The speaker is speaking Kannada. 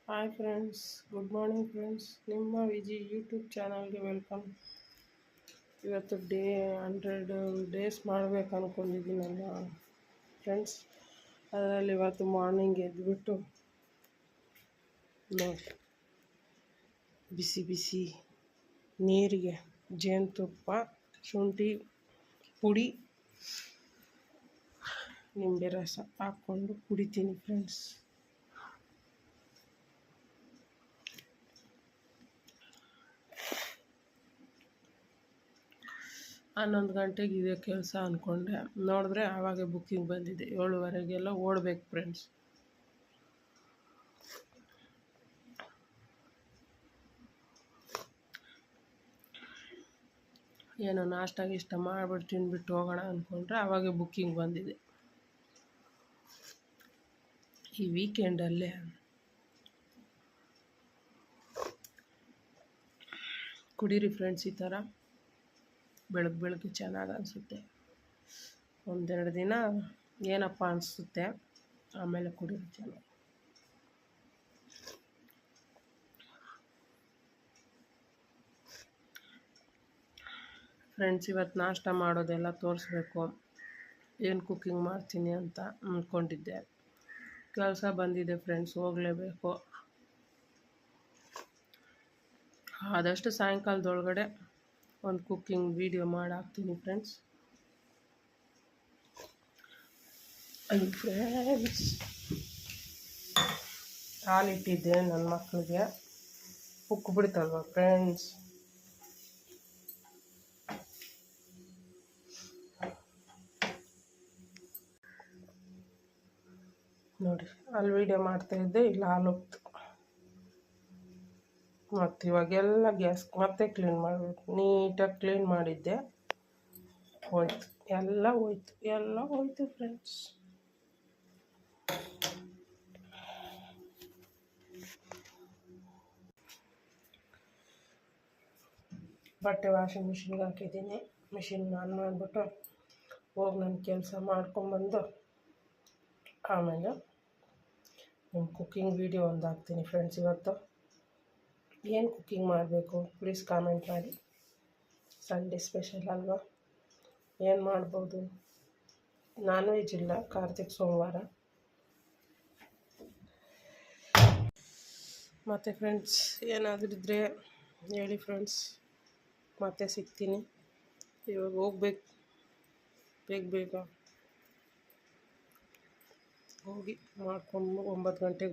Hi friends, good morning friends. ನಿಮ್ಮ ವಿಜಿ ಯೂಟ್ಯೂಬ್ ಚಾನಲ್ಗೆ ವೆಲ್ಕಮ್. ಇವತ್ತು 100 ಡೇಸ್ ಮಾಡಬೇಕು ಅಂದ್ಕೊಂಡಿದ್ದೀನಲ್ಲ ಫ್ರೆಂಡ್ಸ್. ಅದರಲ್ಲಿ ಇವತ್ತು ಮಾರ್ನಿಂಗ್ ಎದ್ದುಬಿಟ್ಟು ನೋಡಿ, ಬಿಸಿ ಬಿಸಿ ನೀರಿಗೆ ಜೇನುತುಪ್ಪ, ಶುಂಠಿ ಪುಡಿ, ನಿಂಬೆ ರಸ ಹಾಕ್ಕೊಂಡು ಕುಡಿತೀನಿ ಫ್ರೆಂಡ್ಸ್. 11 ಗಂಟೆಗೆ ಇದೆ ಕೆಲಸ ಅಂದ್ಕೊಂಡೆ, ನೋಡಿದ್ರೆ ಆವಾಗ ಬುಕ್ಕಿಂಗ್ ಬಂದಿದೆ. 7:30ಗೆಲ್ಲ ಓಡಬೇಕು ಫ್ರೆಂಡ್ಸ್. ಏನೋ ನಾಷ್ಟ ಗಿಷ್ಟ ಮಾಡಿಬಿಟ್ಟು ತಿಂದ್ಬಿಟ್ಟು ಹೋಗೋಣ ಅಂದ್ಕೊಂಡ್ರೆ ಆವಾಗೆ ಬುಕ್ಕಿಂಗ್ ಬಂದಿದೆ. ಈ ವೀಕೆಂಡಲ್ಲೇ ಕುಡೀರಿ ಫ್ರೆಂಡ್ಸ್. ಈ ಥರ ಬೆಳಗ್ಗೆ ಚೆನ್ನಾಗಿ ಅನಿಸುತ್ತೆ. ಒಂದೆರಡು ದಿನ ಏನಪ್ಪ ಅನಿಸುತ್ತೆ, ಆಮೇಲೆ ಕುಡೀರಿ ಚೆನ್ನಾಗಿ. ಫ್ರೆಂಡ್ಸ್, ಇವತ್ತು ನಾಷ್ಟ ಮಾಡೋದೆಲ್ಲ ತೋರಿಸ್ಬೇಕು. ಏನು ಕುಕ್ಕಿಂಗ್ ಮಾಡ್ತೀನಿ ಅಂತ ಅಂದ್ಕೊಂಡಿದ್ದೆ. ಕೆಲಸ ಬಂದಿದೆ ಫ್ರೆಂಡ್ಸ್, ಹೋಗಲೇಬೇಕು. ಆದಷ್ಟು ಸಾಯಂಕಾಲದೊಳಗಡೆ ಒಂದು ಕುಕ್ಕಿಂಗ್ ವಿಡಿಯೋ ಮಾಡಾಕ್ತೀನಿ ಫ್ರೆಂಡ್ಸ್. ಫ್ರೆಂಡ್ಸ್, ಹಾಲಿಟ್ಟಿದ್ದೆ ನನ್ನ ಮಕ್ಕಳಿಗೆ, ಉಕ್ಕು ಬಿಡ್ತಲ್ವ ಫ್ರೆಂಡ್ಸ್. ನೋಡಿ, ಅಲ್ಲಿ ವೀಡಿಯೋ ಮಾಡ್ತಾಯಿದ್ದೆ, ಇಲ್ಲ ಹಾಲು ಹೋಗ್ತು. ಮತ್ತು ಇವಾಗೆಲ್ಲ ಗ್ಯಾಸ್ ಮತ್ತೆ ಕ್ಲೀನ್ ಮಾಡಬೇಕು. ನೀಟಾಗಿ ಕ್ಲೀನ್ ಮಾಡಿದ್ದೆ, ಹೋಯ್ತು, ಎಲ್ಲ ಹೋಯ್ತು ಫ್ರೆಂಡ್ಸ್. ಬಟ್ಟೆ ವಾಷಿಂಗ್ ಮಿಷಿನ್ಗೆ ಹಾಕಿದ್ದೀನಿ. ಮಿಷಿನ್ ಆನ್ ಮಾಡಿಬಿಟ್ಟು ಹೋಗಿ ನನ್ನ ಕೆಲಸ ಮಾಡ್ಕೊಂಬಂದು ಆಮೇಲೆ ನಿಮ್ಮ ಕುಕ್ಕಿಂಗ್ ವಿಡಿಯೋ ಒಂದು ಹಾಕ್ತೀನಿ ಫ್ರೆಂಡ್ಸ್. ಇವತ್ತು ಏನು ಕುಕ್ಕಿಂಗ್ ಮಾಡಬೇಕು ಪ್ಲೀಸ್ ಕಾಮೆಂಟ್ ಮಾಡಿ. ಸಂಡೇ ಸ್ಪೆಷಲ್ ಅಲ್ವಾ, ಏನು ಮಾಡ್ಬೋದು? ನಾನ್ ವೆಜ್ ಇಲ್ಲ, ಕಾರ್ತಿಕ್ ಸೋಮವಾರ. ಮತ್ತು ಫ್ರೆಂಡ್ಸ್, ಏನಾದರೂ ಇದ್ದರೆ ಹೇಳಿ ಫ್ರೆಂಡ್ಸ್, ಮತ್ತೆ ಸಿಗ್ತೀನಿ. ಇವಾಗ ಹೋಗ್ಬೇಕು, ಬೇಗ ಹೋಗಿ ಮಾಡ್ಕೊಂಡು 9 ಗಂಟೆಗೆ